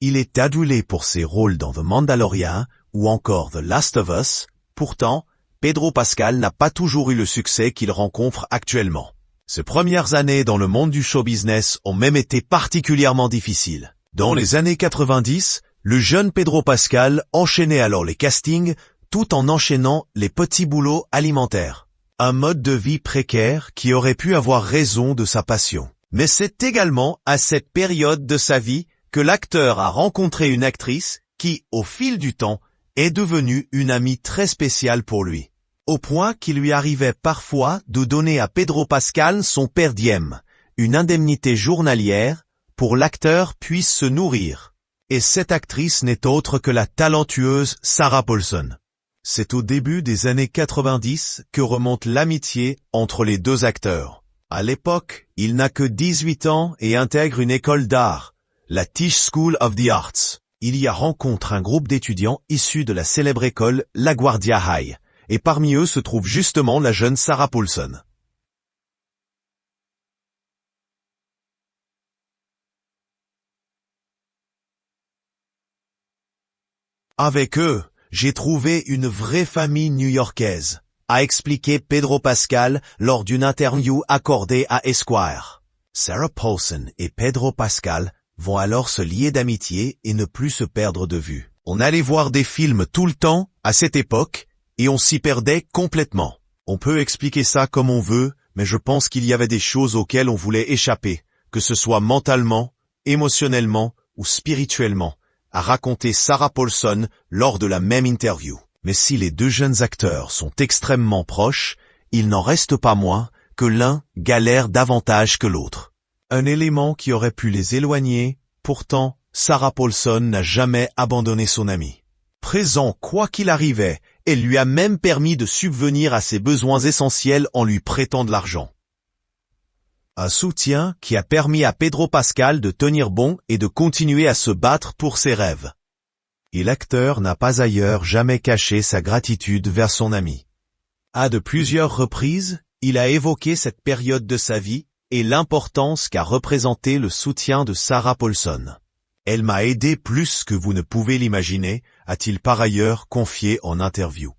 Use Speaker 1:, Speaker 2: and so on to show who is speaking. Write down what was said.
Speaker 1: Il est adulé pour ses rôles dans The Mandalorian ou encore The Last of Us. Pourtant, Pedro Pascal n'a pas toujours eu le succès qu'il rencontre actuellement. Ses premières années dans le monde du show business ont même été particulièrement difficiles. Dans les années 90, le jeune Pedro Pascal enchaînait alors les castings tout en enchaînant les petits boulots alimentaires. Un mode de vie précaire qui aurait pu avoir raison de sa passion. Mais c'est également à cette période de sa vie que l'acteur a rencontré une actrice qui, au fil du temps, est devenue une amie très spéciale pour lui. Au point qu'il lui arrivait parfois de donner à Pedro Pascal son per diem, une indemnité journalière, pour l'acteur puisse se nourrir. Et cette actrice n'est autre que la talentueuse Sarah Paulson. C'est au début des années 90 que remonte l'amitié entre les deux acteurs. À l'époque, il n'a que 18 ans et intègre une école d'art, la Tisch School of the Arts. Il y rencontre un groupe d'étudiants issus de la célèbre école LaGuardia High, et parmi eux se trouve justement la jeune Sarah Paulson. Avec eux, j'ai trouvé une vraie famille new-yorkaise, a expliqué Pedro Pascal lors d'une interview accordée à Esquire. Sarah Paulson et Pedro Pascal vont alors se lier d'amitié et ne plus se perdre de vue. On allait voir des films tout le temps, à cette époque, et on s'y perdait complètement. On peut expliquer ça comme on veut, mais je pense qu'il y avait des choses auxquelles on voulait échapper, que ce soit mentalement, émotionnellement ou spirituellement, a raconté Sarah Paulson lors de la même interview. Mais si les deux jeunes acteurs sont extrêmement proches, il n'en reste pas moins que l'un galère davantage que l'autre. Un élément qui aurait pu les éloigner, pourtant, Sarah Paulson n'a jamais abandonné son ami. Présent quoi qu'il arrivait, elle lui a même permis de subvenir à ses besoins essentiels en lui prêtant de l'argent. Un soutien qui a permis à Pedro Pascal de tenir bon et de continuer à se battre pour ses rêves. Et l'acteur n'a pas ailleurs jamais caché sa gratitude vers son ami. À de plusieurs reprises, il a évoqué cette période de sa vie et l'importance qu'a représenté le soutien de Sarah Paulson. Elle m'a aidé plus que vous ne pouvez l'imaginer, a-t-il par ailleurs confié en interview.